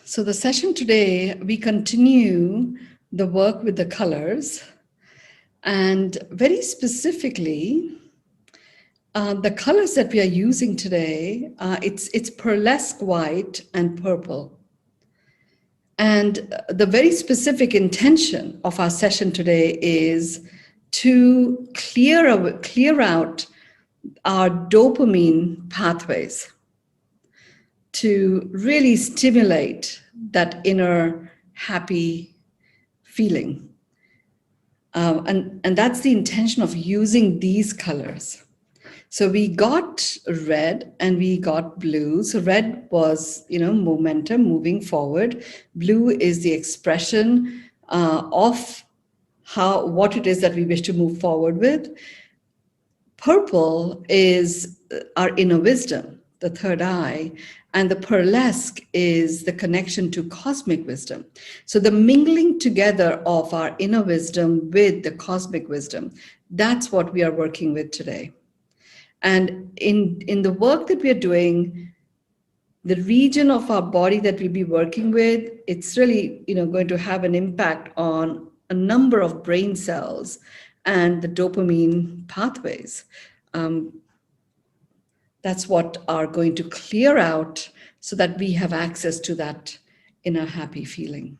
So the session today, we continue the work with the colors, and very specifically, the colors that we are using today, it's pearlesque white and purple. And the very specific intention of our session today is to clear out our dopamine pathways, to really stimulate that inner happy feeling. And that's the intention of using these colors. So we got red and we got blue. So red was, momentum, moving forward. Blue is the expression of what it is that we wish to move forward with. Purple is our inner wisdom, the third eye, and the pearlesque is the connection to cosmic wisdom. So the mingling together of our inner wisdom with the cosmic wisdom, that's what we are working with today. And in the work that we are doing, the region of our body that we'll be working with, it's really going to have an impact on a number of brain cells and the dopamine pathways. That's what are going to clear out so that we have access to that inner happy feeling.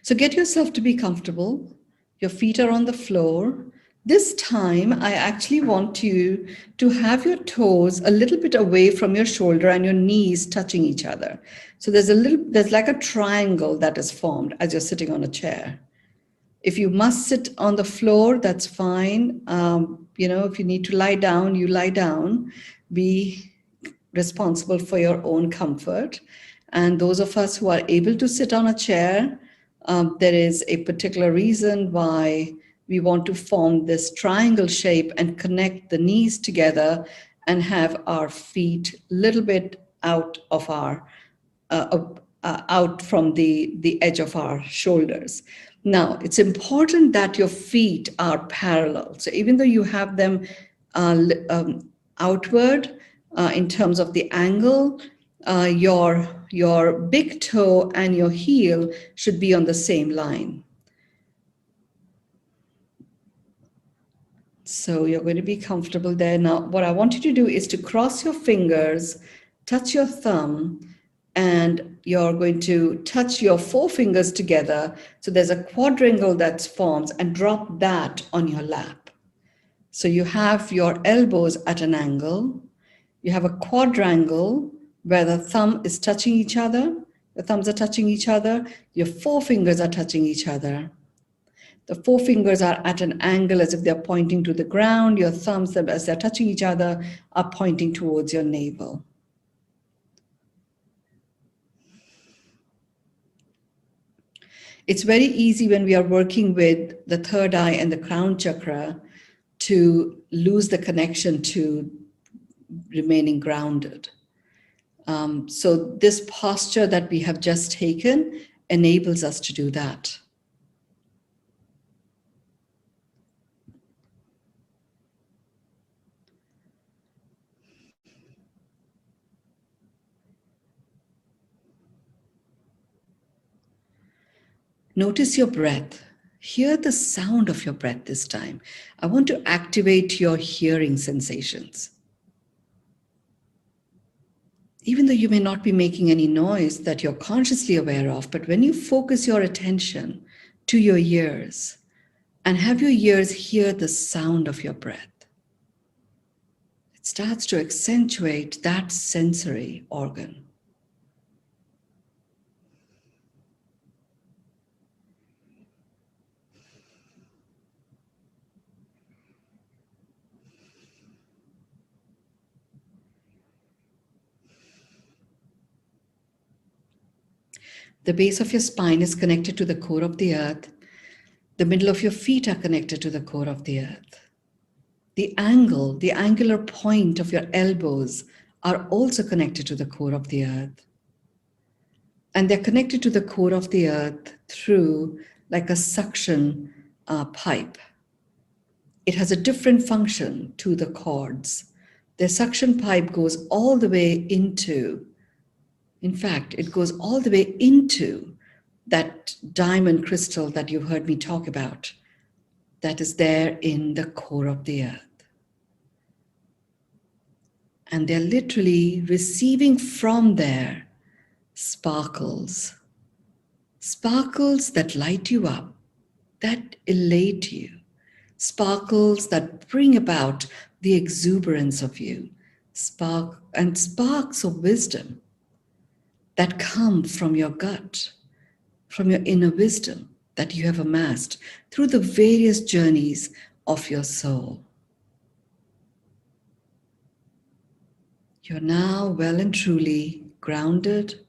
So get yourself to be comfortable. Your feet are on the floor. This time, I actually want you to have your toes a little bit away from your shoulder and your knees touching each other. So there's like a triangle that is formed as you're sitting on a chair. If you must sit on the floor, that's fine. If you need to lie down, you lie down. Be responsible for your own comfort. And those of us who are able to sit on a chair, there is a particular reason why we want to form this triangle shape and connect the knees together and have our feet a little bit out of out from the edge of our shoulders. Now, it's important that your feet are parallel. So even though you have them outward in terms of the angle, your big toe and your heel should be on the same line. So you're going to be comfortable there. Now, what I want you to do is to cross your fingers, touch your thumb, and you're going to touch your forefingers together. So there's a quadrangle that forms, and drop that on your lap. So you have your elbows at an angle. You have a quadrangle where the thumb is touching each other. The thumbs are touching each other. Your forefingers are touching each other. The forefingers are at an angle as if they're pointing to the ground. Your thumbs, as they're touching each other, are pointing towards your navel. It's very easy when we are working with the third eye and the crown chakra to lose the connection to remaining grounded. So this posture that we have just taken enables us to do that. Notice your breath. Hear the sound of your breath this time. I want to activate your hearing sensations. Even though you may not be making any noise that you're consciously aware of, but when you focus your attention to your ears and have your ears hear the sound of your breath, it starts to accentuate that sensory organ. The base of your spine is connected to the core of the earth. The middle of your feet are connected to the core of the earth. The angular point of your elbows are also connected to the core of the earth. And they're connected to the core of the earth through like a suction pipe. It has a different function to the cords. The suction pipe goes all the way into In fact, it goes all the way into that diamond crystal that you heard me talk about, that is there in the core of the earth. And they're literally receiving from there sparkles, sparkles that light you up, that elate you, sparkles that bring about the exuberance of you, sparks of wisdom that come from your gut, from your inner wisdom that you have amassed through the various journeys of your soul. You're now well and truly grounded,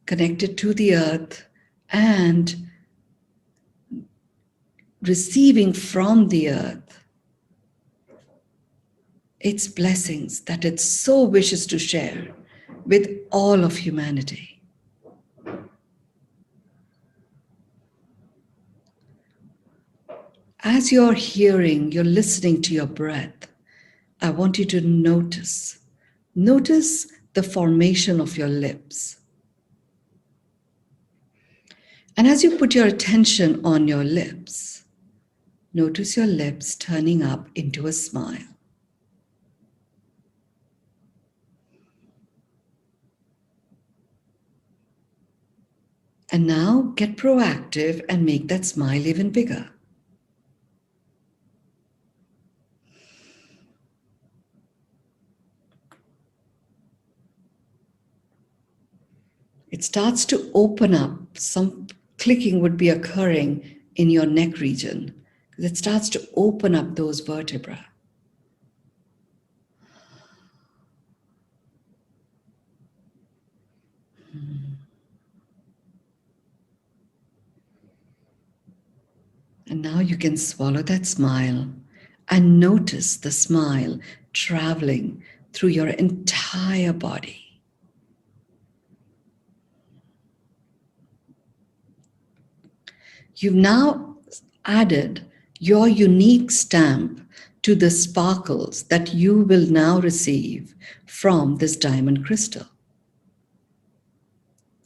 connected to the earth, and receiving from the earth its blessings that it so wishes to share with all of humanity. As you're hearing, you're listening to your breath, I want you to notice the formation of your lips. And as you put your attention on your lips, notice your lips turning up into a smile. And now get proactive and make that smile even bigger. It starts to open up. Some clicking would be occurring in your neck region. It starts to open up those vertebrae. And now you can swallow that smile and notice the smile traveling through your entire body. You've now added your unique stamp to the sparkles that you will now receive from this diamond crystal.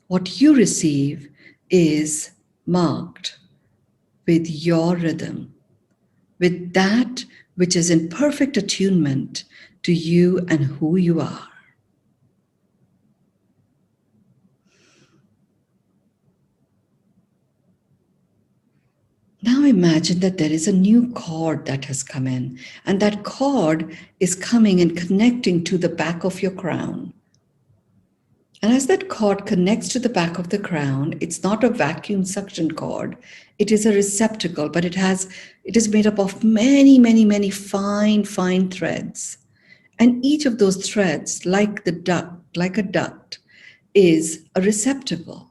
What you receive is marked with your rhythm, with that which is in perfect attunement to you and who you are. Now imagine that there is a new cord that has come in, and that cord is coming and connecting to the back of your crown. And as that cord connects to the back of the crown, it's not a vacuum suction cord. It is a receptacle, but it is made up of many, many, many fine, fine threads. And each of those threads, like a duct, is a receptacle.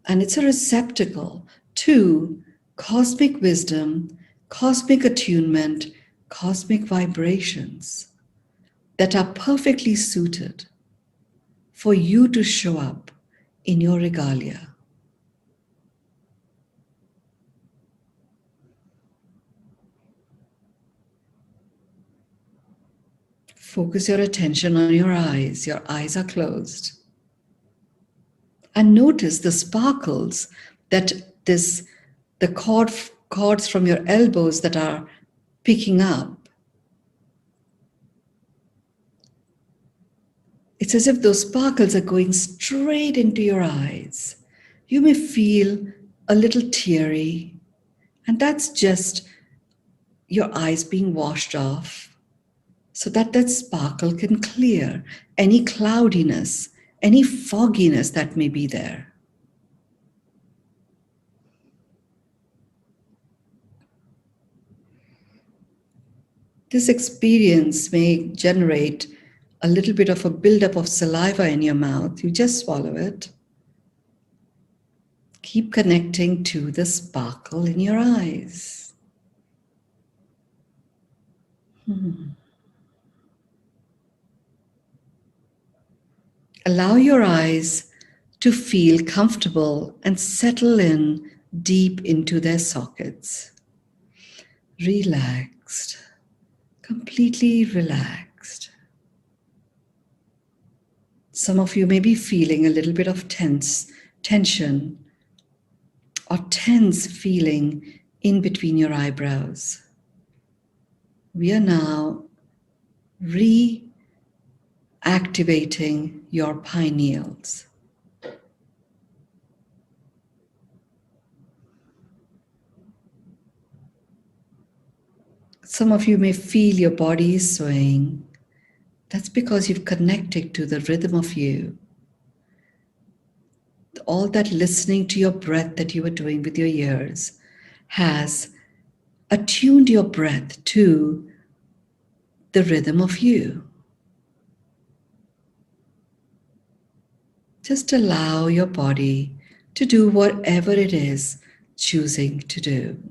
And it's a receptacle to cosmic wisdom, cosmic attunement, cosmic vibrations that are perfectly suited for you to show up in your regalia. Focus your attention on your eyes. Your eyes are closed. And notice the sparkles that the cords from your elbows that are picking up. It's as if those sparkles are going straight into your eyes. You may feel a little teary, and that's just your eyes being washed off so that that sparkle can clear any cloudiness, any fogginess that may be there. This experience may generate a little bit of a buildup of saliva in your mouth. You just swallow it. Keep connecting to the sparkle in your eyes. Allow your eyes to feel comfortable and settle in deep into their sockets. Relaxed, completely relaxed. Some of you may be feeling a little bit of tension or tense feeling in between your eyebrows. We are now reactivating your pineals. Some of you may feel your body is swaying. That's because you've connected to the rhythm of you. All that listening to your breath that you were doing with your ears has attuned your breath to the rhythm of you. Just allow your body to do whatever it is choosing to do.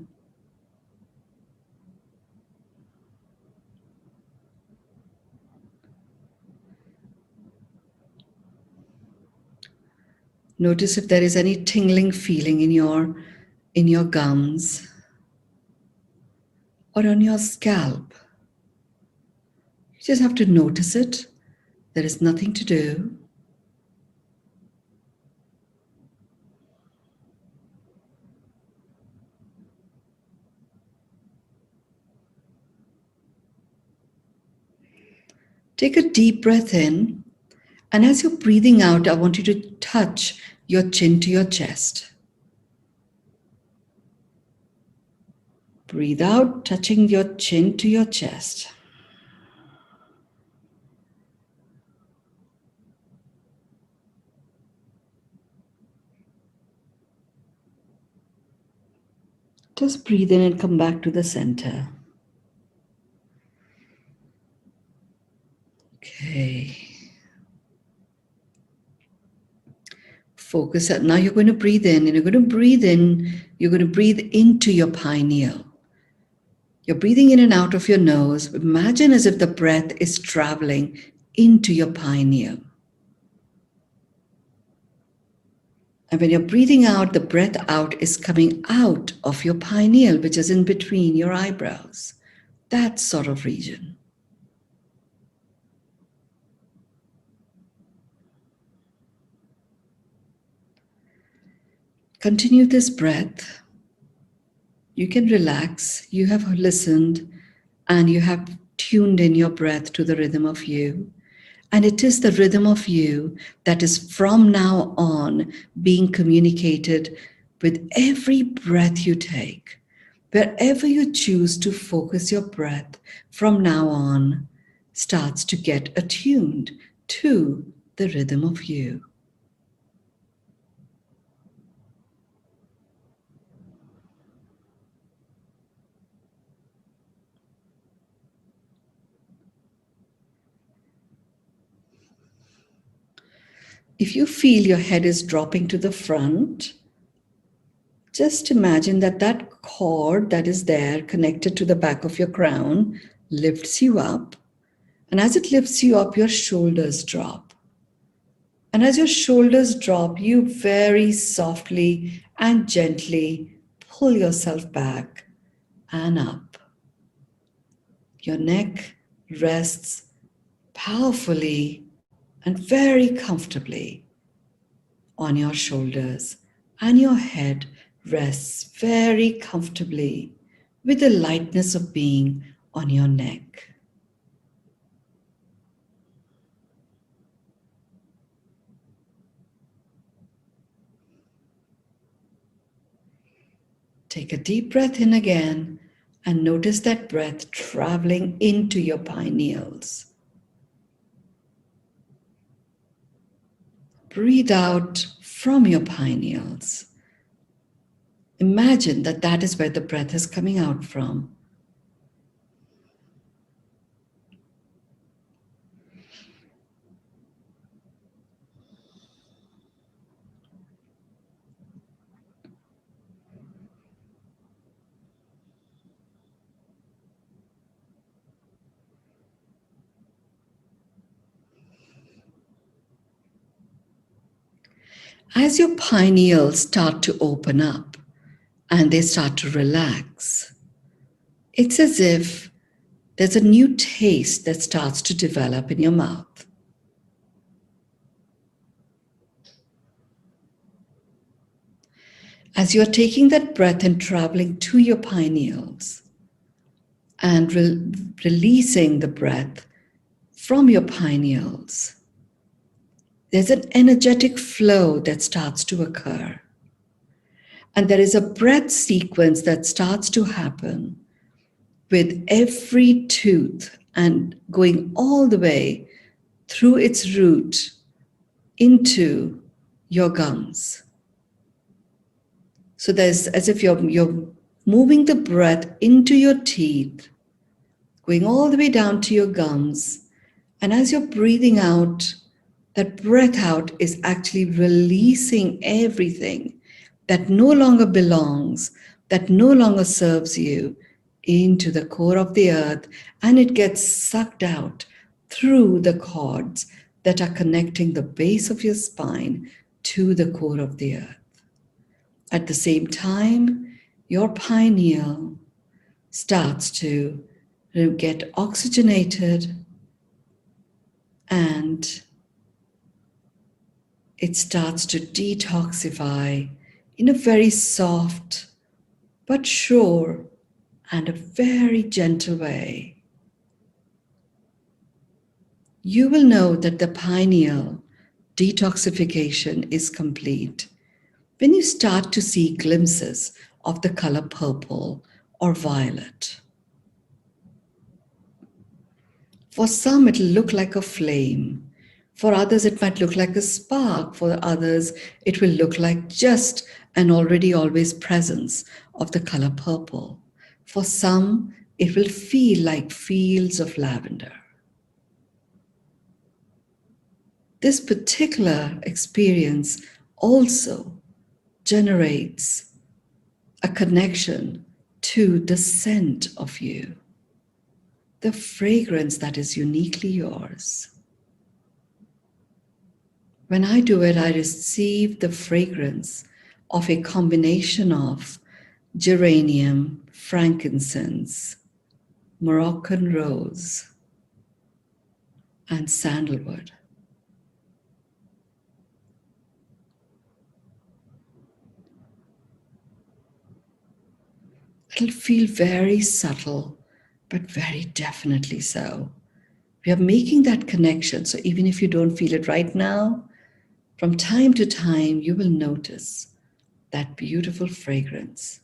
Notice if there is any tingling feeling in your gums or on your scalp. You just have to notice it. There is nothing to do. Take a deep breath in, and as you're breathing out, I want you to touch your chin to your chest. Breathe out, touching your chin to your chest. Just breathe in and come back to the center. Okay. Focus. Now you're going to breathe in, and you're going to breathe in. You're going to breathe into your pineal. You're breathing in and out of your nose. Imagine as if the breath is traveling into your pineal. And when you're breathing out, the breath out is coming out of your pineal, which is in between your eyebrows. That sort of region. Continue this breath. You can relax. You have listened and you have tuned in your breath to the rhythm of you. And it is the rhythm of you that is from now on being communicated with every breath you take. Wherever you choose to focus your breath from now on starts to get attuned to the rhythm of you. If you feel your head is dropping to the front, just imagine that that cord that is there connected to the back of your crown lifts you up. And as it lifts you up, your shoulders drop. And as your shoulders drop, you very softly and gently pull yourself back and up. Your neck rests powerfully and very comfortably on your shoulders, and your head rests very comfortably with the lightness of being on your neck. Take a deep breath in again and notice that breath traveling into your pineals. Breathe out from your pineals. Imagine that that is where the breath is coming out from. As your pineals start to open up and they start to relax, it's as if there's a new taste that starts to develop in your mouth. As you're taking that breath and traveling to your pineals and releasing the breath from your pineals, there's an energetic flow that starts to occur. And there is a breath sequence that starts to happen with every tooth and going all the way through its root into your gums. So there's as if you're moving the breath into your teeth, going all the way down to your gums. And as you're breathing out, that breath out is actually releasing everything that no longer belongs, that no longer serves you, into the core of the earth, and it gets sucked out through the cords that are connecting the base of your spine to the core of the earth. At the same time, your pineal starts to get oxygenated, and it starts to detoxify in a very soft but sure and a very gentle way. You will know that the pineal detoxification is complete when you start to see glimpses of the color purple or violet. For some, it'll look like a flame. For others, it might look like a spark. For others, it will look like just an already always presence of the color purple. For some, it will feel like fields of lavender. This particular experience also generates a connection to the scent of you, the fragrance that is uniquely yours. When I do it, I receive the fragrance of a combination of geranium, frankincense, Moroccan rose, and sandalwood. It'll feel very subtle, but very definitely so. We are making that connection. So even if you don't feel it right now, from time to time, you will notice that beautiful fragrance.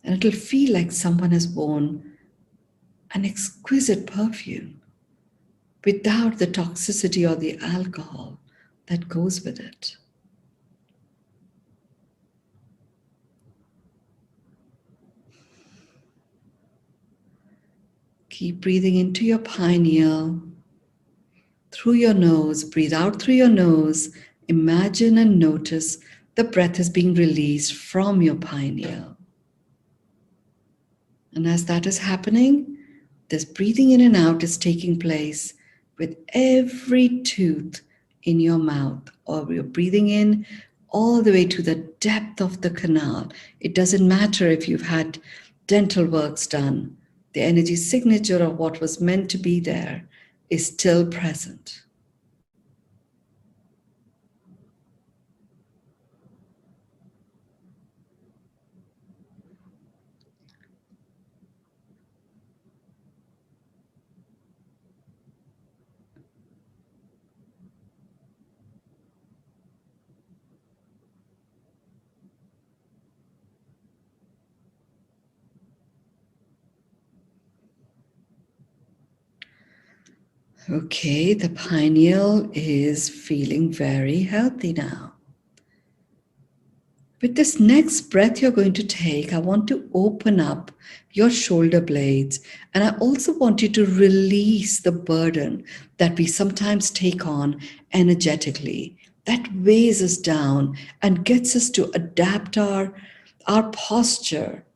And it'll feel like someone has worn an exquisite perfume without the toxicity or the alcohol that goes with it. Keep breathing into your pineal, through your nose, breathe out through your nose. Imagine and notice the breath is being released from your pineal. And as that is happening, this breathing in and out is taking place with every tooth in your mouth, or you're breathing in all the way to the depth of the canal. It doesn't matter if you've had dental works done. The energy signature of what was meant to be there is still present. Okay, the pineal is feeling very healthy now. With this next breath you're going to take, I want to open up your shoulder blades, and I also want you to release the burden that we sometimes take on energetically, that weighs us down and gets us to adapt our posture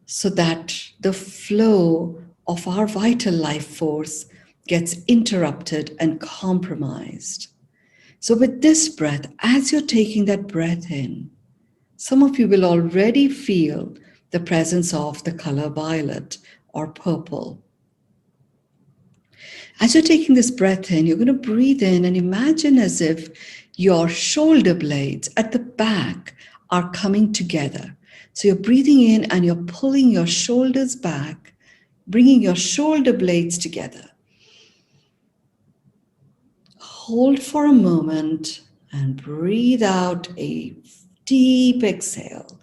so that the flow of our vital life force gets interrupted and compromised. So with this breath, as you're taking that breath in, some of you will already feel the presence of the color violet or purple. As you're taking this breath in, you're going to breathe in and imagine as if your shoulder blades at the back are coming together. So you're breathing in and you're pulling your shoulders back, bringing your shoulder blades together. Hold for a moment and breathe out a deep exhale.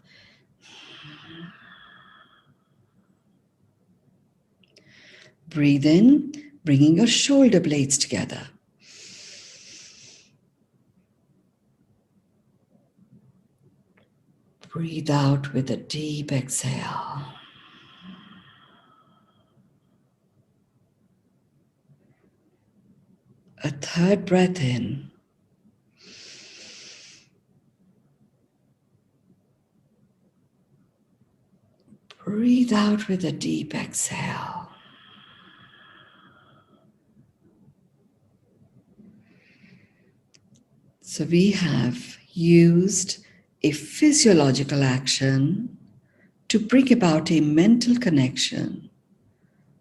Breathe in, bringing your shoulder blades together. Breathe out with a deep exhale. A third breath in. Breathe out with a deep exhale. So we have used a physiological action to bring about a mental connection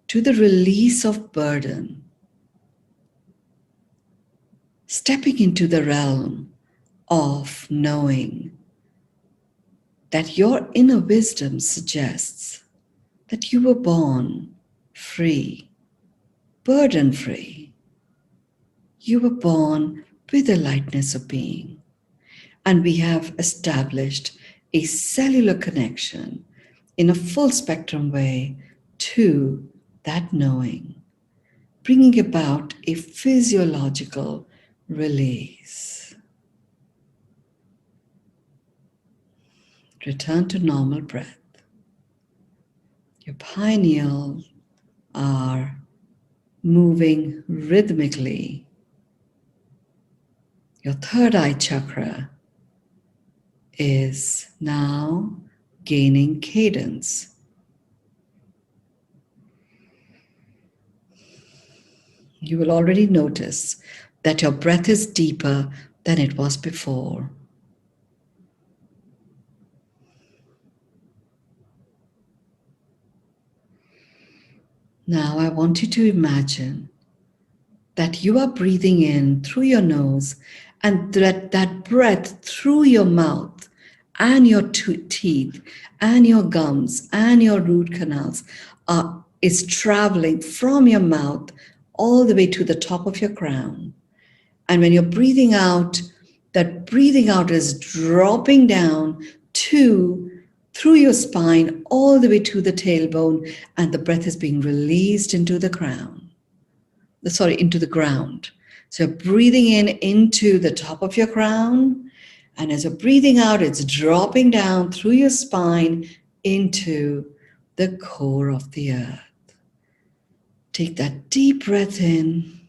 to the release of burden, stepping into the realm of knowing that your inner wisdom suggests that you were born free, burden free. You were born with the lightness of being. And we have established a cellular connection in a full spectrum way to that knowing, bringing about a physiological release. Return to normal breath. Your pineal are moving rhythmically. Your third eye chakra is now gaining cadence. You will already notice that your breath is deeper than it was before. Now I want you to imagine that you are breathing in through your nose and that breath through your mouth and your teeth and your gums and your root canals is traveling from your mouth all the way to the top of your crown. And when you're breathing out, that breathing out is dropping down through your spine all the way to the tailbone, and the breath is being released into the into the ground. So you're breathing in into the top of your crown, and as you're breathing out, it's dropping down through your spine into the core of the earth. Take that deep breath in.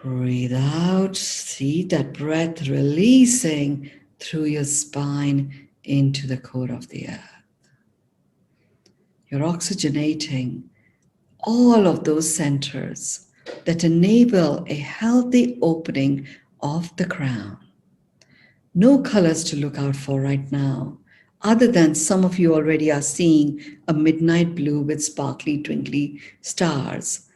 Breathe out. See that breath releasing through your spine into the core of the earth. You're oxygenating all of those centers that enable a healthy opening of the crown. No colors to look out for right now, other than some of you already are seeing a midnight blue with sparkly, twinkly stars.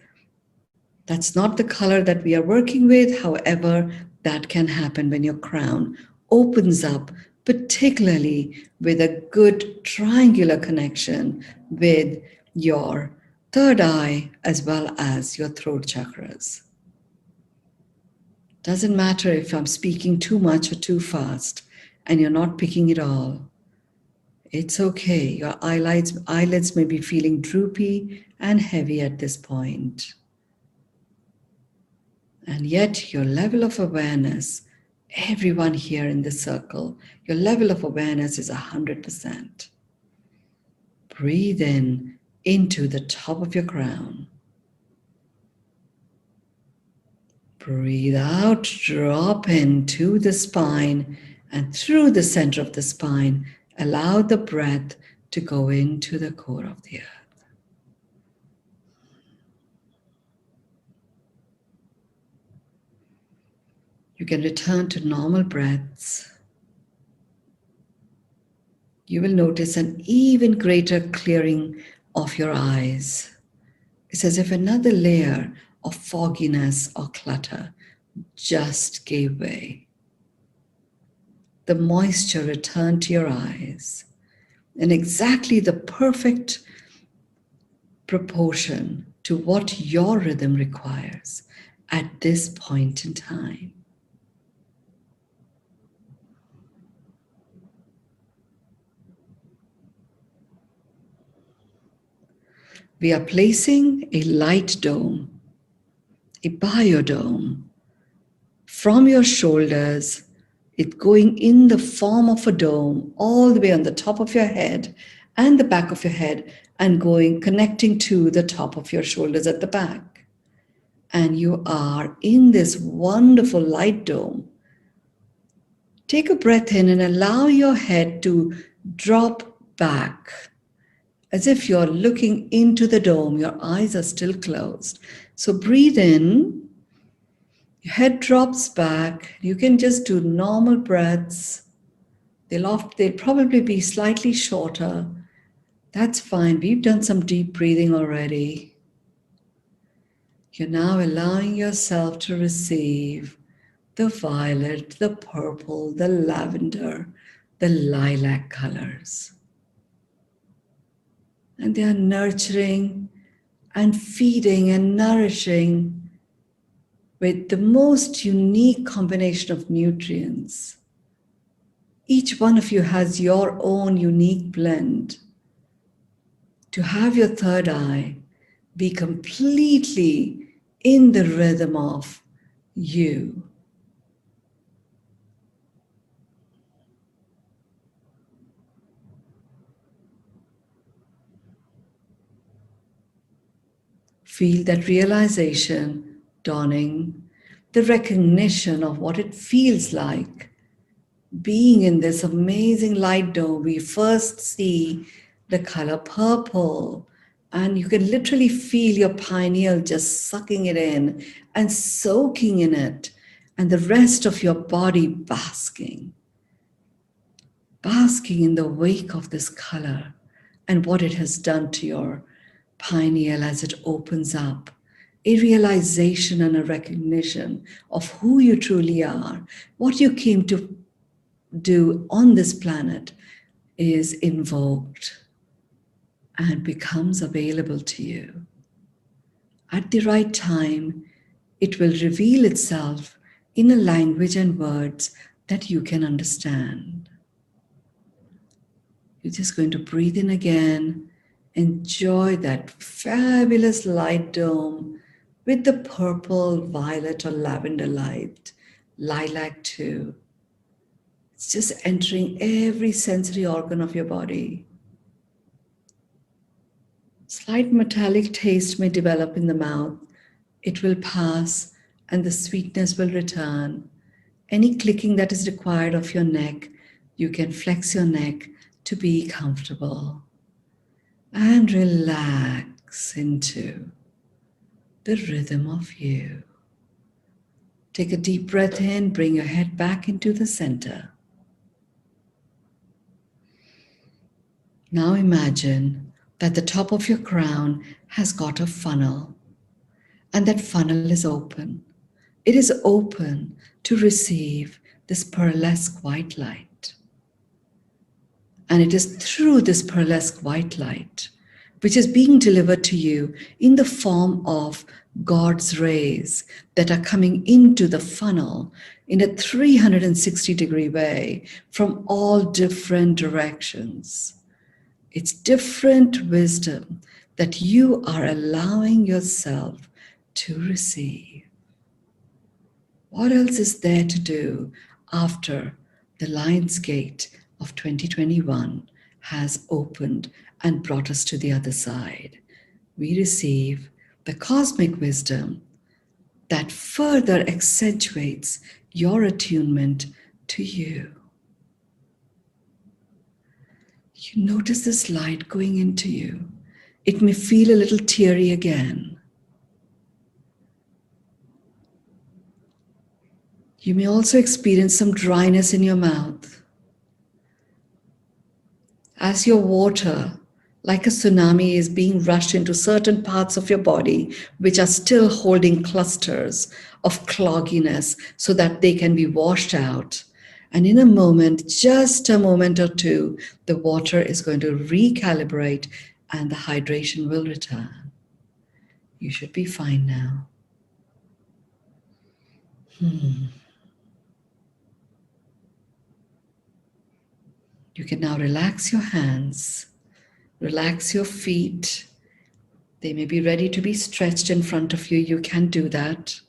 That's not the color that we are working with. However, that can happen when your crown opens up, particularly with a good triangular connection with your third eye as well as your throat chakras. Doesn't matter if I'm speaking too much or too fast and you're not picking it all. It's okay. Your eyelids may be feeling droopy and heavy at this point. And yet your level of awareness, everyone here in this circle, your level of awareness is 100%. Breathe in into the top of your crown. Breathe out, drop into the spine, and through the center of the spine, allow the breath to go into the core of the earth. You can return to normal breaths. You will notice an even greater clearing of your eyes. It's as if another layer of fogginess or clutter just gave way. the moisture return to your eyes in exactly the perfect proportion to what your rhythm requires at this point in time. We are placing a light dome, a biodome, from your shoulders, it going in the form of a dome all the way on the top of your head and the back of your head, and going connecting to the top of your shoulders at the back. And you are in this wonderful light dome. Take a breath in and allow your head to drop back as if you're looking into the dome. Your eyes are still closed. So breathe in. Your head drops back. You can just do normal breaths. They'll probably be slightly shorter. That's fine. We've done some deep breathing already. You're now allowing yourself to receive the violet, the purple, the lavender, the lilac colors. And they are nurturing and feeding and nourishing with the most unique combination of nutrients. Each one of you has your own unique blend. To have your third eye be completely in the rhythm of you. Feel that realization dawning, the recognition of what it feels like being in this amazing light dome. We first see the color purple, and you can literally feel your pineal just sucking it in and soaking in it, and the rest of your body basking in the wake of this color and what it has done to your pineal as it opens up. A realization and a recognition of who you truly are, what you came to do on this planet is invoked and becomes available to you. At the right time, it will reveal itself in a language and words that you can understand. You're just going to breathe in again. Enjoy that fabulous light dome with the purple, violet, or lavender light, lilac too. It's just entering every sensory organ of your body. Slight metallic taste may develop in the mouth. It will pass and the sweetness will return. Any clicking that is required of your neck, you can flex your neck to be comfortable. And relax into the rhythm of you. Take a deep breath in, bring your head back into the center. Now imagine that the top of your crown has got a funnel, and that funnel is open. It is open to receive this pearlesque white light. And it is through this pearlesque white light, which is being delivered to you in the form of God's rays that are coming into the funnel in a 360-degree way from all different directions. It's different wisdom that you are allowing yourself to receive. What else is there to do after the Lion's Gate of 2021 has opened and brought us to the other side? We receive the cosmic wisdom that further accentuates your attunement to you. You notice this light going into you. It may feel a little teary again. You may also experience some dryness in your mouth. As your water, like a tsunami, is being rushed into certain parts of your body which are still holding clusters of clogginess so that they can be washed out. And in a moment, just a moment or two, the water is going to recalibrate and the hydration will return. You should be fine now. You can now relax your hands, relax your feet. They may be ready to be stretched in front of you. You can do that.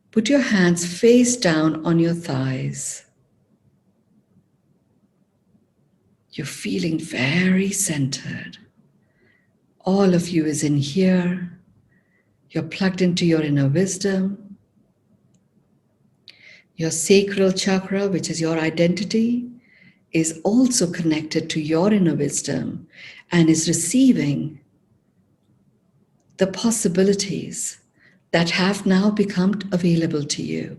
Put your hands face down on your thighs. You're feeling very centered. All of you is in here. You're plugged into your inner wisdom. Your sacral chakra, which is your identity, is also connected to your inner wisdom and is receiving the possibilities that have now become available to you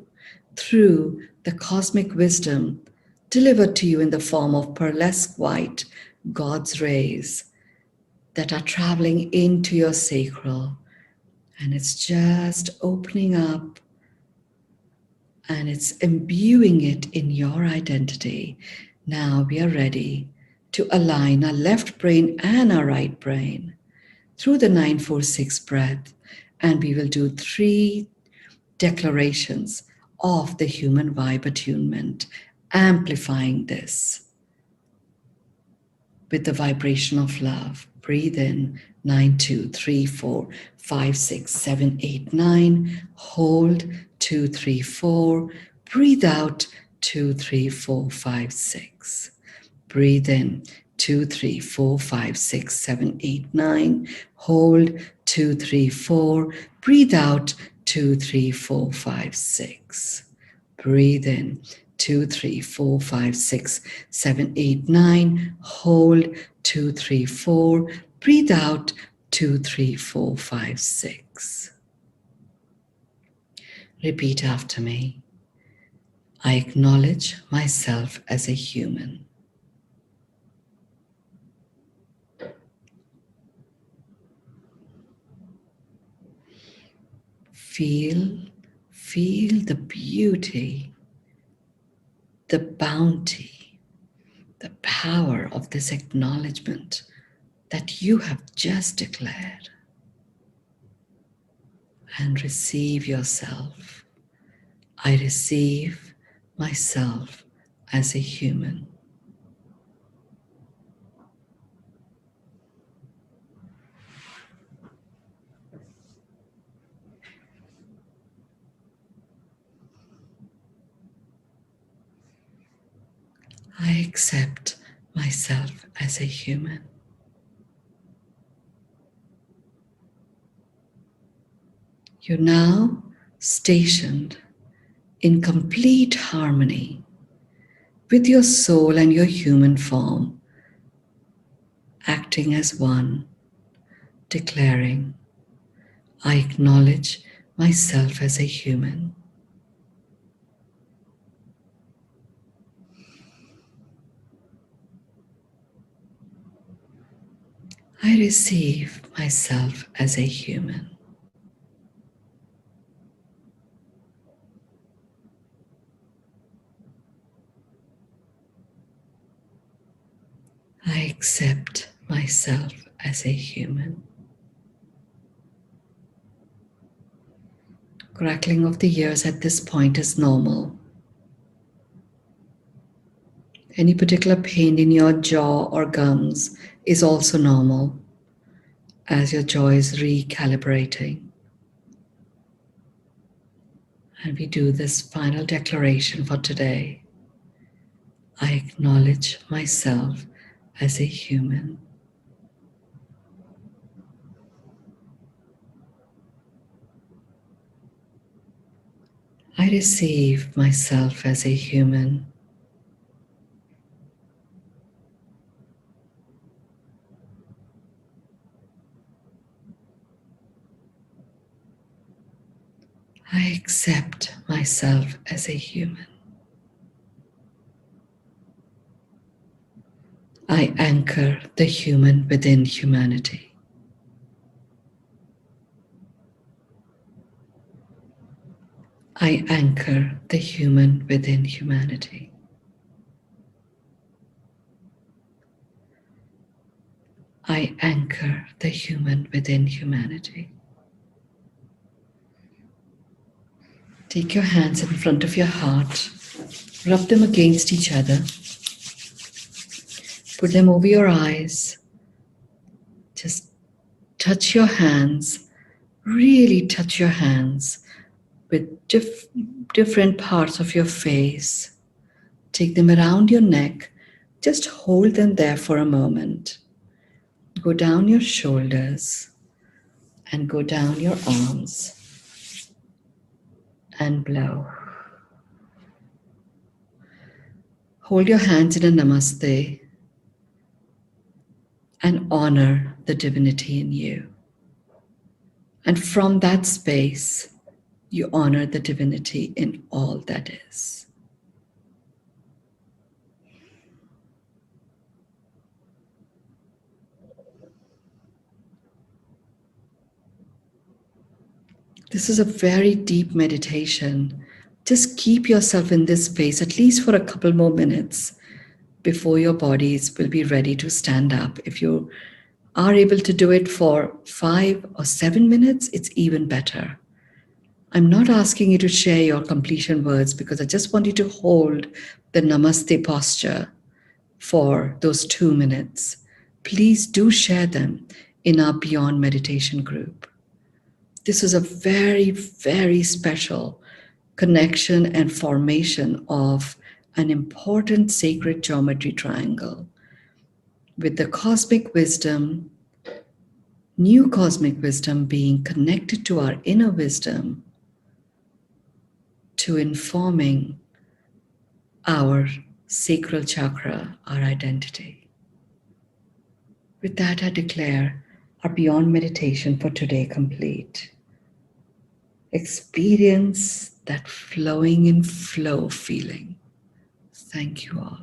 through the cosmic wisdom delivered to you in the form of pearlesque white God's rays that are traveling into your sacral. And it's just opening up and it's imbuing it in your identity. Now we are ready to align our left brain and our right brain through the 946 breath. And we will do 3 declarations of the human vibe attunement, amplifying this with the vibration of love. Breathe in 9, 2, 3, 4, 5, 6, 7, 8, 9. Hold 2, 3, 4. Breathe out 2, 3, 4, 5, 6. Breathe in 2, 3, 4, 5, 6, 7, 8, 9. Hold 2, 3, 4. Breathe out 2, 3, 4, 5, 6. Breathe in 2, 3, 4, 5, 6, 7, 8, 9. Hold 2, 3, 4. Breathe out 2, 3, 4, 5, 6. Repeat after me. I acknowledge myself as a human. Feel the beauty, the bounty, the power of this acknowledgement that you have just declared. And receive yourself. I receive myself as a human. I accept myself as a human. You're now stationed in complete harmony with your soul and your human form, acting as one, declaring, I acknowledge myself as a human. I receive myself as a human. I accept myself as a human. Crackling of the ears at this point is normal. Any particular pain in your jaw or gums is also normal as your jaw is recalibrating. And we do this final declaration for today. I acknowledge myself as a human. I receive myself as a human. I accept myself as a human. I anchor the human within humanity. I anchor the human within humanity. I anchor the human within humanity. Take your hands in front of your heart, rub them against each other, put them over your eyes. Just touch your hands, really touch your hands with different parts of your face. Take them around your neck, just hold them there for a moment. Go down your shoulders and go down your arms and blow. Hold your hands in a namaste and honor the divinity in you. And from that space, you honor the divinity in all that is. This is a very deep meditation. Just keep yourself in this space at least for a couple more minutes before your bodies will be ready to stand up. If you are able to do it for 5 or 7 minutes, it's even better. I'm not asking you to share your completion words because I just want you to hold the namaste posture for those 2 minutes. Please do share them in our Beyond Meditation group. This is a very, very special connection and formation of an important sacred geometry triangle with the cosmic wisdom, new cosmic wisdom being connected to our inner wisdom, to informing our sacral chakra, our identity. With that, I declare our Beyond Meditation for today complete. Experience that flowing in flow feeling. Thank you all.